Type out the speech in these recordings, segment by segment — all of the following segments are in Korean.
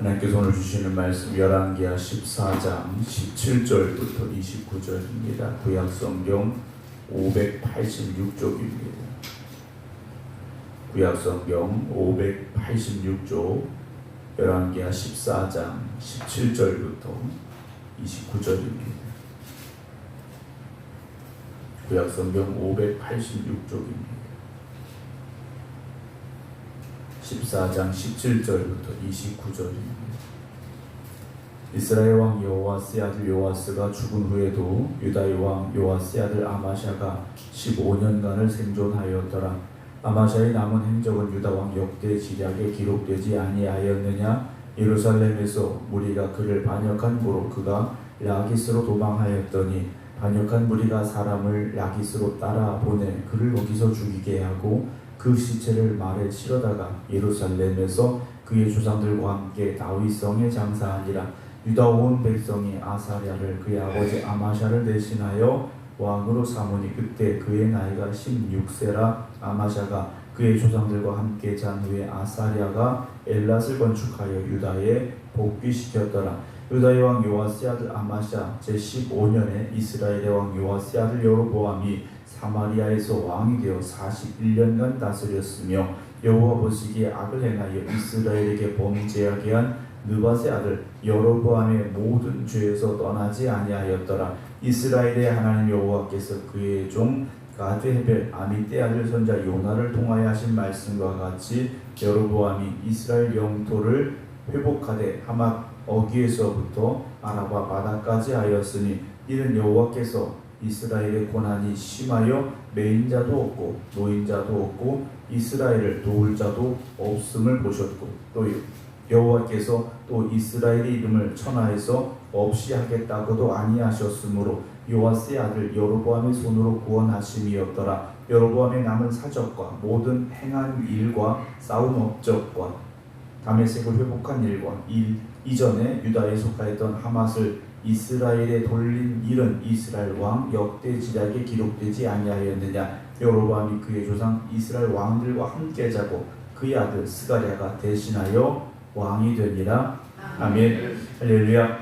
하나님께서 오늘 주시는 말씀 열왕기하 14장 17절부터 29절입니다. 구약성경 586쪽입니다. 구약성경 586쪽 열왕기하 14장 17절부터 29절입니다. 구약성경 586쪽입니다. 14장 17절부터 29절입니다. 이스라엘 왕 여호와스의 아들 요아스가 죽은 후에도 유다의 왕 요아스의 아들 아마샤가 15년간을 생존하였더라. 아마샤의 남은 행적은 유다 왕 역대 지략에 기록되지 아니하였느냐? 예루살렘에서 무리가 그를 반역한 후로 그가 라기스로 도망하였더니 반역한 무리가 사람을 라기스로 따라 보내 그를 거기서 죽이게 하고 그 시체를 말에 실어다가 예루살렘에서 그의 조상들과 함께 다윗성에 장사하니라. 유다 온 백성이 아사랴를 그의 아버지 아마샤를 대신하여 왕으로 삼으니 그때 그의 나이가 16세라. 아마샤가 그의 조상들과 함께 잔 후에 아사랴가 엘랏을 건축하여 유다에 복귀시켰더라. 유다의 왕 요아스의 아들 아마샤 제15년에 이스라엘의 왕 요아스의 아들 여로보암이 사마리아에서 왕이 되어 41년간 다스렸으며 여호와 보시기에 악을 행하여 이스라엘에게 범죄하게 한 느밧의 아들 여로보암의 모든 죄에서 떠나지 아니하였더라. 이스라엘의 하나님 여호와께서 그의 종 가드헤벨 아미떼 아들 선자 요나를 통하여 하신 말씀과 같이 여로보암이 이스라엘 영토를 회복하되 하맛 어귀에서부터 아라바 바다까지 하였으니 이는 여호와께서 이스라엘의 고난이 심하여 매인자도 없고 노인자도 없고 이스라엘을 도울 자도 없음을 보셨고 또 여호와께서 또 이스라엘의 이름을 천하에서 없이 하겠다고도 아니하셨으므로 요아스의 아들 여로보암의 손으로 구원하심이었더라. 여로보암의 남은 사적과 모든 행한 일과 싸움 업적과 다메섹을 회복한 일과 이전에 유다에 속하였던 하맛을 이스라엘에 돌린 일은 이스라엘 왕 역대 지략에 기록되지 아니하였느냐? 여로보암이 그의 조상 이스라엘 왕들과 함께 자고 그의 아들 스가랴가 대신하여 왕이 되니라. 아멘. 할렐루야.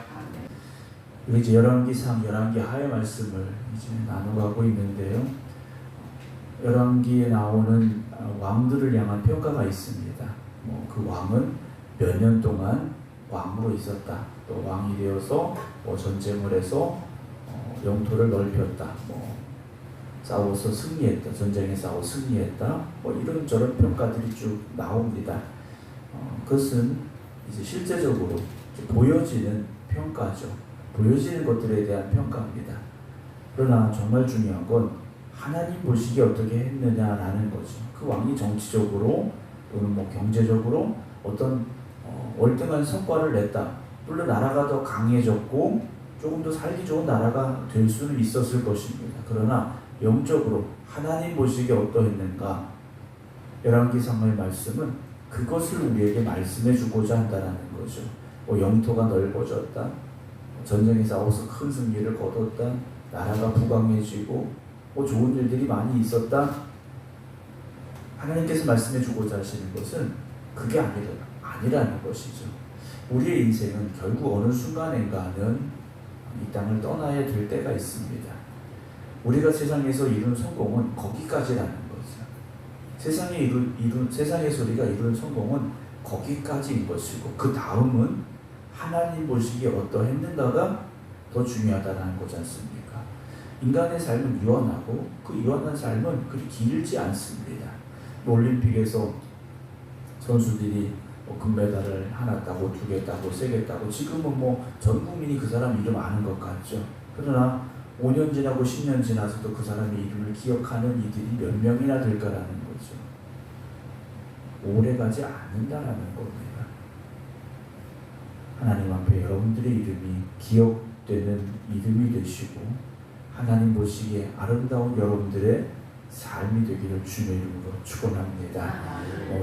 이제 열왕기상 열왕기하의 말씀을 이제 나눠가고 있는데요. 열왕기에 나오는 왕들을 향한 평가가 있습니다. 그 왕은 몇 년 동안 왕으로 있었다. 또 왕이 되어서 전쟁을 해서 영토를 넓혔다. 싸워서 승리했다. 전쟁에 싸워 승리했다. 이런저런 평가들이 쭉 나옵니다. 그것은 이제 실제적으로 보여지는 평가죠. 보여지는 것들에 대한 평가입니다. 그러나 정말 중요한 건 하나님 보시기에 어떻게 했느냐라는 거죠. 그 왕이 정치적으로 또는 경제적으로 어떤 월등한 성과를 냈다. 물론 나라가 더 강해졌고 조금 더 살기 좋은 나라가 될 수는 있었을 것입니다. 그러나 영적으로 하나님 보시기에 어떠했는가? 열왕기상의 말씀은 그것을 우리에게 말씀해 주고자 한다는 거죠. 영토가 넓어졌다. 전쟁에 싸워서 큰 승리를 거뒀다. 나라가 부강해지고 좋은 일들이 많이 있었다. 하나님께서 말씀해 주고자 하시는 것은 그게 아니라는 것이죠. 우리의 인생은 결국 어느 순간인가는 이 땅을 떠나야 될 때가 있습니다. 우리가 세상에서 이룬 성공은 거기까지라는 거죠. 세상에서 우리가 이룬 성공은 거기까지인 것이고 그 다음은 하나님 보시기에 어떠했는가가 더 중요하다는 거지 않습니까? 인간의 삶은 유한하고 그 유한한 삶은 그리 길지 않습니다. 올림픽에서 선수들이 금메달을 하나 따고 두 개 따고 세 개 따고 지금은 전 국민이 그 사람 이름 아는 것 같죠. 그러나 5년 지나고 10년 지나서도 그 사람의 이름을 기억하는 이들이 몇 명이나 될까라는 거죠. 오래가지 않는다라는 겁니다. 하나님 앞에 여러분들의 이름이 기억되는 이름이 되시고 하나님 보시기에 아름다운 여러분들의 삶이 되기를 주님의 이름으로 축원합니다.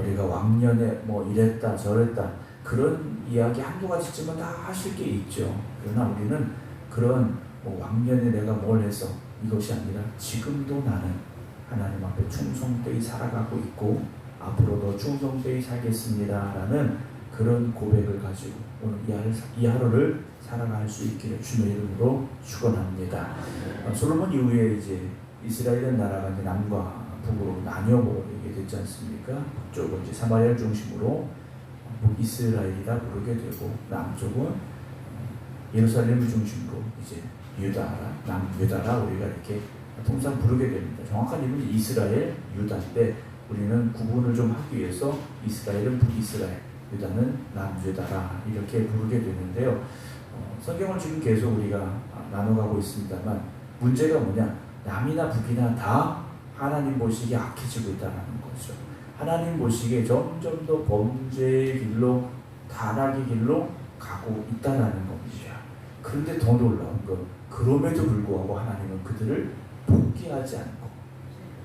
우리가 왕년에 이랬다 저랬다 그런 이야기 한두 가지쯤은 다 하실 게 있죠. 그러나 우리는 그런 왕년에 내가 뭘 해서 이것이 아니라 지금도 나는 하나님 앞에 충성되이 살아가고 있고 앞으로도 충성되이 살겠습니다라는 그런 고백을 가지고 오늘 이 하루를 살아갈 수 있기를 주의 이름으로 축원합니다. 솔로몬 이후에 이제 이스라엘의 나라가 이제 남과 북으로 나뉘어 버리게 됐지 않습니까? 북쪽은 이제 사마리아를 중심으로 북이스라엘이라 부르게 되고 남쪽은 예루살렘을 중심으로 이제 유다라, 남유다라 우리가 이렇게 통상 부르게 됩니다. 정확한 이름은 이스라엘, 유다인데 우리는 구분을 좀 하기 위해서 이스라엘은 북이스라엘, 유다는 남유다라 이렇게 부르게 되는데요. 성경을 지금 계속 우리가 나눠가고 있습니다만 문제가 뭐냐? 남이나 북이나 다 하나님 보시기에 악해지고 있다는 거죠. 하나님 보시기에 점점 더 범죄의 길로 타락의 길로 가고 있다는 겁니다. 그런데 더 놀라운 건 그럼에도 불구하고 하나님은 그들을 포기하지 않고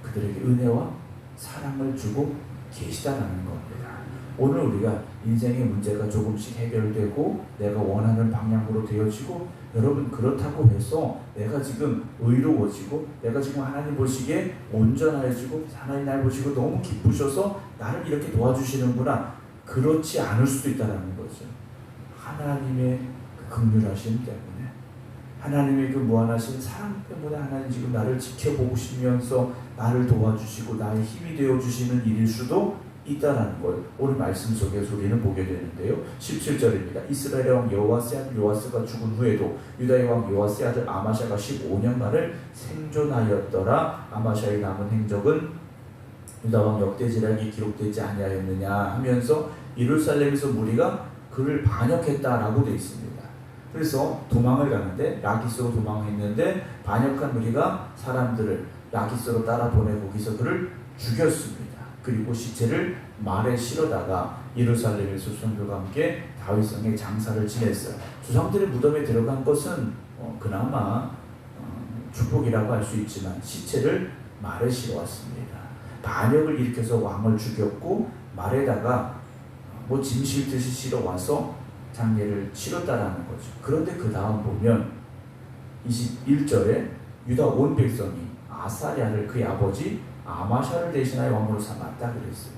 그들에게 은혜와 사랑을 주고 계시다는 겁니다. 오늘 우리가 인생의 문제가 조금씩 해결되고 내가 원하는 방향으로 되어지고 여러분 그렇다고 해서 내가 지금 의로워지고 내가 지금 하나님 보시기에 온전해지고 하나님 날 보시고 너무 기쁘셔서 나를 이렇게 도와주시는구나 그렇지 않을 수도 있다는 거죠. 하나님의 그 긍휼하심 때문에 하나님의 그 무한하신 사랑 때문에 하나님 지금 나를 지켜보시면서 나를 도와주시고 나의 힘이 되어주시는 일일 수도 있다라는 걸 오늘 말씀 속에서 우리는 보게 되는데요. 17절입니다. 이스라엘의 왕 여호와스의 아들 요아스가 죽은 후에도 유다의 왕 요아스의 아들 아마샤가 15년간을 생존하였더라. 아마샤의 남은 행적은 유다 왕 역대지략이 기록되지 아니하였느냐 하면서 예루살렘에서 무리가 그를 반역했다라고 되어 있습니다. 그래서 도망을 가는데 라기스로 도망했는데 반역한 무리가 사람들을 라기스로 따라 보내고 거기서 그를 죽였습니다. 그리고 시체를 말에 실어다가 예루살렘의 조상들과 함께 다윗성에 장사를 지냈어요. 조상들의 무덤에 들어간 것은 그나마 축복이라고 할 수 있지만 시체를 말에 실어왔습니다. 반역을 일으켜서 왕을 죽였고 말에다가 짐 실듯이 실어와서 장례를 치렀다라는 거죠. 그런데 그 다음 보면 21절에 유다 온 백성이 아사랴를 그의 아버지 아마샤를 대신하여 왕으로 삼았다 그랬어요.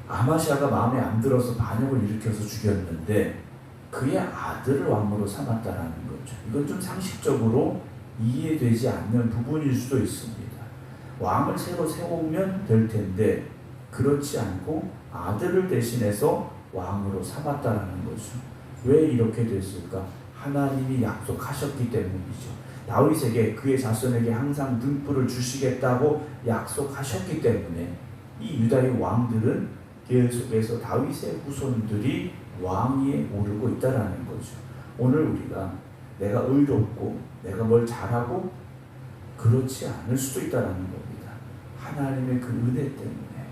아마샤가 마음에 안 들어서 반역을 일으켜서 죽였는데 그의 아들을 왕으로 삼았다라는 거죠. 이건 좀 상식적으로 이해되지 않는 부분일 수도 있습니다. 왕을 새로 세우면 될 텐데 그렇지 않고 아들을 대신해서 왕으로 삼았다라는 거죠. 왜 이렇게 됐을까? 하나님이 약속하셨기 때문이죠. 다윗에게 그의 자손에게 항상 등불을 주시겠다고 약속하셨기 때문에 이 유다의 왕들은 계속해서 다윗의 후손들이 왕위에 오르고 있다라는 거죠. 오늘 우리가 내가 의롭고 내가 뭘 잘하고 그렇지 않을 수도 있다라는 겁니다. 하나님의 그 은혜 때문에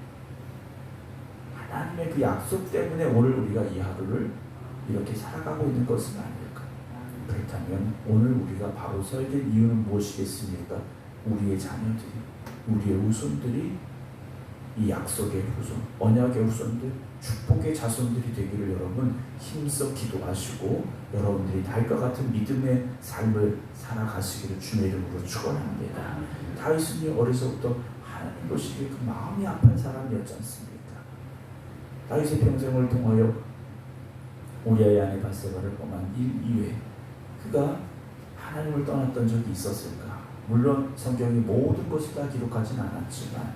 하나님의 그 약속 때문에 오늘 우리가 이 하루를 이렇게 살아가고 있는 것은 아닐까. 그렇다면 오늘 우리가 바로 서야 될 이유는 무엇이겠습니까? 우리의 자녀들이, 우리의 후손들이 이 약속의 후손, 언약의 후손들, 축복의 자손들이 되기를 여러분 힘써 기도하시고 여러분들이 달과 같은 믿음의 삶을 살아가시기를 주의 이름으로 축원합니다. 다윗은요 어려서부터 하나님 보시기에 그 마음이 아픈 사람이었지 않습니까? 다윗의 평생을 통하여 우리아의 아내 바세바를 범한 일 이외에 그가 하나님을 떠났던 적이 있었을까? 물론 성경이 모든 것을 다 기록하진 않았지만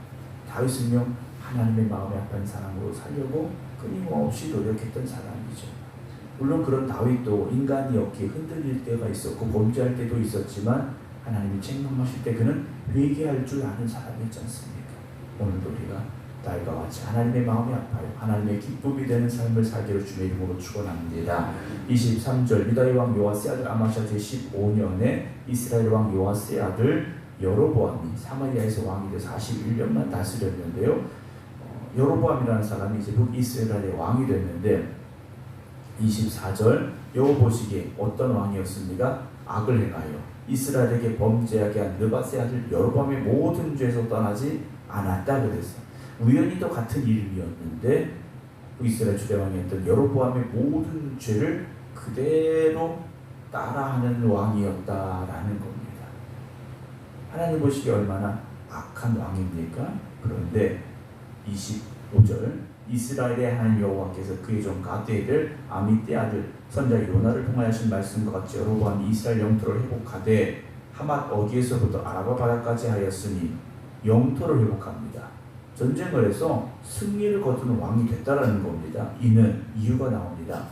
다윗은요 하나님의 마음에 아픈 사람으로 살려고 끊임없이 노력했던 사람이죠. 물론 그런 다윗도 인간이었기에 흔들릴 때가 있었고 범죄할 때도 있었지만 하나님이 책망하실 때 그는 회개할 줄 아는 사람이었지 않습니까? 오늘도 우리가 다윗과 같이 하나님의 마음이 아파요. 하나님의 기쁨이 되는 삶을 살기를 주의 이름으로 축원합니다. 23절 유다의 왕 요아스의 아들 아마샤 제15년에 이스라엘 왕 요아스의 아들 여로보암이 사마리아에서 왕이 돼 41년만 다스렸는데요. 여로보암이라는 사람이 이제 북이스라엘의 왕이 됐는데 24절 여호와 보시기에 어떤 왕이었습니까? 악을 행하여 이스라엘에게 범죄하게 한 느밧의 아들 여로보암의 모든 죄에서 떠나지 않았다 그랬어요. 우연히도 같은 이름이었는데 이스라엘 주대왕이었던 여로보암의 모든 죄를 그대로 따라하는 왕이었다라는 겁니다. 하나님 보시기에 얼마나 악한 왕입니까? 그런데 25절 이스라엘의 하나님 여호와께서 그의 종 갓의 아들 아미떼 아들 선자 요나를 통하여 하신 말씀과 같이 여로보암이 이스라엘 영토를 회복하되 하맛 어기에서부터 아라바 바다까지 하였으니 영토를 회복합니다. 전쟁을 해서 승리를 거두는 왕이 됐다라는 겁니다. 이는 이유가 나옵니다.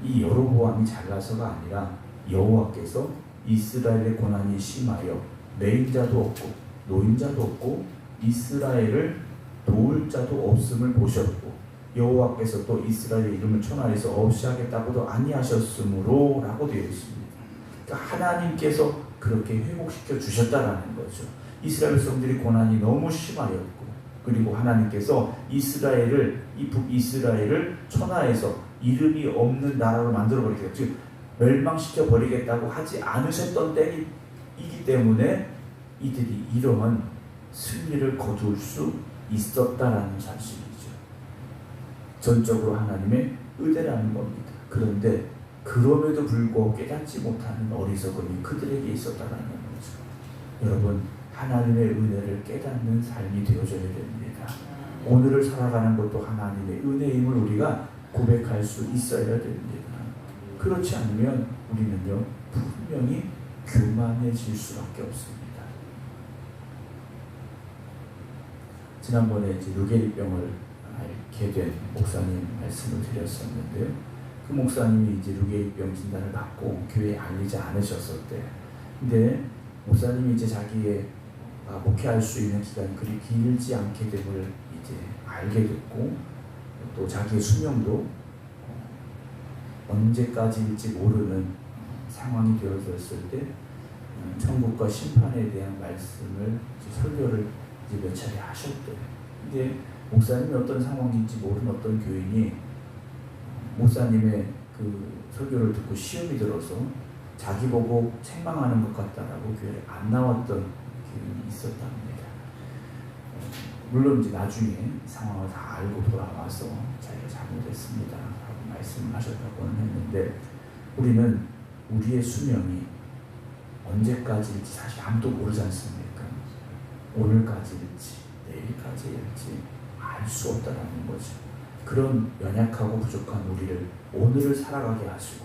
이 여로보암이 잘나서가 아니라 여호와께서 이스라엘의 고난이 심하여 매인자도 없고 노인자도 없고 이스라엘을 도울 자도 없음을 보셨고 여호와께서 또 이스라엘의 이름을 천하에서 없이 하겠다고도 아니하셨으므로 라고 되어 있습니다. 그러니까 하나님께서 그렇게 회복시켜 주셨다라는 거죠. 이스라엘 백성들이 고난이 너무 심하였고 그리고 하나님께서 이스라엘을 이 북이스라엘을 천하에서 이름이 없는 나라로 만들어 버리겠다. 즉 멸망시켜 버리겠다고 하지 않으셨던 때이기 때문에 이들이 이러한 승리를 거둘 수 있었다라는 사실이죠. 전적으로 하나님의 은혜라는 겁니다. 그런데 그럼에도 불구하고 깨닫지 못하는 어리석음이 그들에게 있었다라는 거죠. 여러분, 하나님의 은혜를 깨닫는 삶이 되어져야 됩니다. 오늘을 살아가는 것도 하나님의 은혜임을 우리가 고백할 수 있어야 됩니다. 그렇지 않으면 우리는요 분명히 교만해질 수밖에 없습니다. 지난번에 이제 루게리병을 앓게 된 목사님 말씀을 드렸었는데요. 그 목사님이 이제 루게리병 진단을 받고 교회에 알리지 않으셨을 때, 근데 목사님이 이제 자기의 목회할 수 있는 기간이 그리 길지 않게 됨을 이제 알게 됐고, 또 자기의 수명도 언제까지일지 모르는 상황이 되어졌을 때 천국과 심판에 대한 말씀을 설교를 이제 몇 차례 하셨대요. 근데 목사님이 어떤 상황인지 모르는 어떤 교인이 목사님의 그 설교를 듣고 시험이 들어서 자기 보고 책망하는 것 같다라고 교회에 안 나왔던 교인이 있었답니다. 물론 이제 나중에 상황을 다 알고 돌아와서 자기가 잘못했습니다 라고 말씀을 하셨다고는 했는데, 우리는 우리의 수명이 언제까지일지 사실 아무도 모르지 않습니까? 오늘까지일지 내일까지일지 알 수 없다라는 거죠. 그런 연약하고 부족한 우리를 오늘을 살아가게 하시고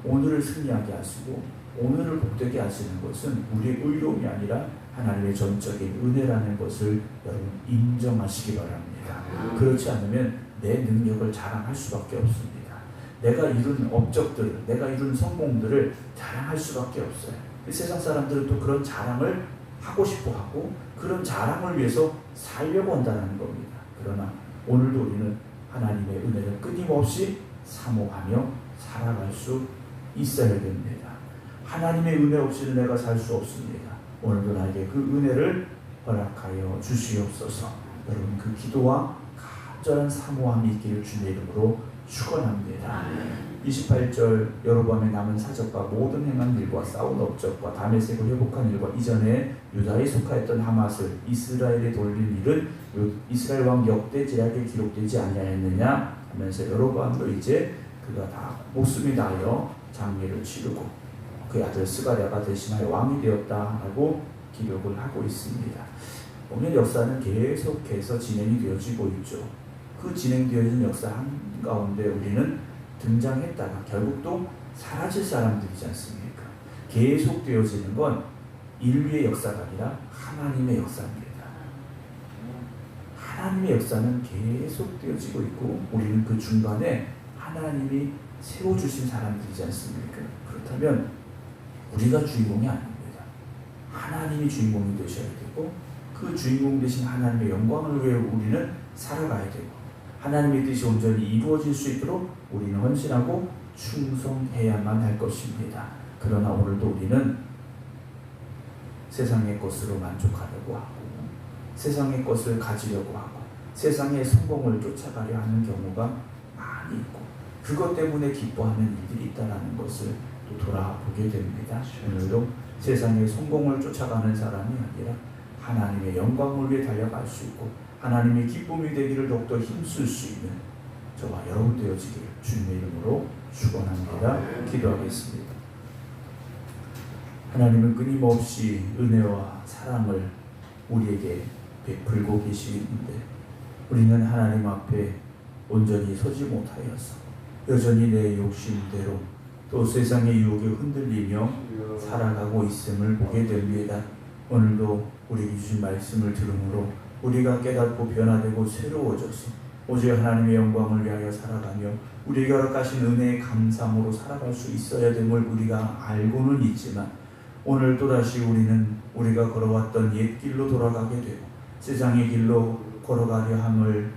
오늘을 승리하게 하시고 오늘을 복되게 하시는 것은 우리의 의로움이 아니라 하나님의 전적인 은혜라는 것을 여러분 인정하시기 바랍니다. 그렇지 않으면 내 능력을 자랑할 수밖에 없습니다. 내가 이룬 업적들을, 내가 이룬 성공들을 자랑할 수밖에 없어요. 세상 사람들은 또 그런 자랑을 하고 싶어 하고 그런 자랑을 위해서 살려고 한다는 겁니다. 그러나 오늘도 우리는 하나님의 은혜를 끊임없이 사모하며 살아갈 수 있어야 됩니다. 하나님의 은혜 없이는 내가 살 수 없습니다. 오늘도 나에게 그 은혜를 허락하여 주시옵소서. 여러분, 그 기도와 간절한 사모함이 있기를 주님의 이름으로 축원합니다. 28절 여로보암의 남은 사적과 모든 행한 일과 싸운 업적과 다메섹을 회복한 일과 이전에 유다에 속하였던 하맛을 이스라엘에 돌린 일은 이스라엘 왕 역대 제약에 기록되지 아니하였느냐 하면서 여로보암도 이제 그가 다 목숨이 나여 장례를 치르고 그의 아들 스가랴가 대신하여 왕이 되었다라고 기록을 하고 있습니다. 보면 역사는 계속해서 진행이 되어지고 있죠. 그 진행되어진 역사 한가운데 우리는 등장했다가 결국 또 사라질 사람들이지 않습니까? 계속 되어지는 건 인류의 역사가 아니라 하나님의 역사입니다. 하나님의 역사는 계속 되어지고 있고 우리는 그 중간에 하나님이 세워주신 사람들이지 않습니까? 그렇다면 우리가 주인공이 아닙니다. 하나님이 주인공이 되셔야 되고 그 주인공 되신 하나님의 영광을 위해 우리는 살아가야 되고 하나님의 뜻이 온전히 이루어질 수 있도록 우리는 헌신하고 충성해야만 할 것입니다. 그러나 오늘도 우리는 세상의 것으로 만족하려고 하고 세상의 것을 가지려고 하고 세상의 성공을 쫓아가려 하는 경우가 많이 있고 그것 때문에 기뻐하는 일들이 있다는 것을 또 돌아보게 됩니다. 오늘도 세상의 성공을 쫓아가는 사람이 아니라 하나님의 영광을 위해 달려갈 수 있고 하나님의 기쁨이 되기를 더욱더 힘쓸 수 있는 저와 여러분 되어지기를 주님의 이름으로 축원합니다. 기도하겠습니다. 하나님은 끊임없이 은혜와 사랑을 우리에게 베풀고 계시는데 우리는 하나님 앞에 온전히 서지 못하여서 여전히 내 욕심대로 또 세상의 유혹에 흔들리며 살아가고 있음을 보게 됩니다. 오늘도 우리 주신 말씀을 들음으로 우리가 깨닫고 변화되고 새로워져서 오직 하나님의 영광을 위하여 살아가며 우리에게 허락하신 은혜의 감사함으로 살아갈 수 있어야 됨을 우리가 알고는 있지만 오늘 또다시 우리는 우리가 걸어왔던 옛 길로 돌아가게 되고 세상의 길로 걸어가려 함을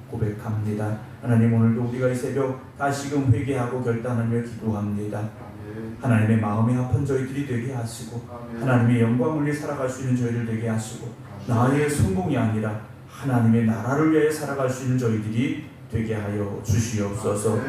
고백합니다. 하나님, 오늘도 우리가 이 새벽 다시금 회개하고 결단하며 기도합니다. 하나님의 마음에 합한 저희들이 되게 하시고 하나님의 영광을 위해 살아갈 수 있는 저희들 되게 하시고 나의 성공이 아니라 하나님의 나라를 위해 살아갈 수 있는 저희들이 되게 하여 주시옵소서.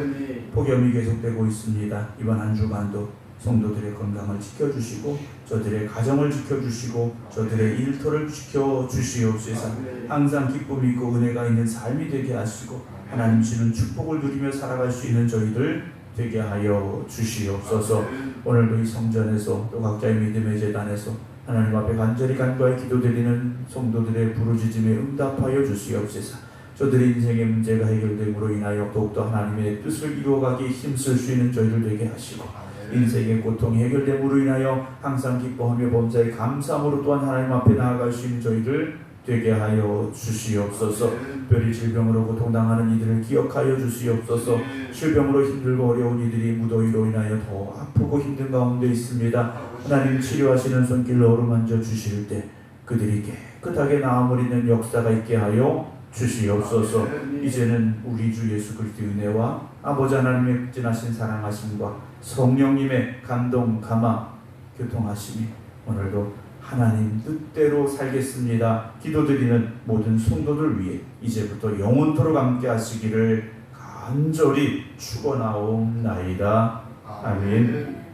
폭염이 계속되고 있습니다. 이번 한 주간도 성도들의 건강을 지켜주시고 저들의 가정을 지켜주시고 저들의 일터를 지켜주시옵소서. 항상 기쁨이 있고 은혜가 있는 삶이 되게 하시고 하나님 주시는 축복을 누리며 살아갈 수 있는 저희들 되게 하여 주시옵소서. 오늘도 이 성전에서 또 각자의 믿음의 제단에서 하나님 앞에 간절히 간구하여 기도드리는 성도들의 부르짖음에 응답하여 주시옵소서. 저들의 인생의 문제가 해결됨으로 인하여 더욱더 하나님의 뜻을 이루어가기에 힘쓸 수 있는 저희들 되게 하시고 인생의 고통이 해결됨으로 인하여 항상 기뻐하며 범사에 감사함으로 또한 하나님 앞에 나아갈 수 있는 저희들 되게 하여 주시옵소서. 특별히 질병으로 고통당하는 이들을 기억하여 주시옵소서. 질병으로 힘들고 어려운 이들이 무더위로 인하여 더 아프고 힘든 가운데 있습니다. 하나님, 치료하시는 손길로 어루만져 주실 때 그들이 깨끗하게 나음을 잇는 역사가 있게 하여 주시옵소서. 이제는 우리 주 예수 그리스도의 은혜와 아버지 하나님의 극진하신 사랑하심과 성령님의 감동, 감화, 교통하심이 오늘도 하나님 뜻대로 살겠습니다. 기도드리는 모든 성도들 위해 이제부터 영원토록 함께 하시기를 간절히 축원하옵나이다. 아멘.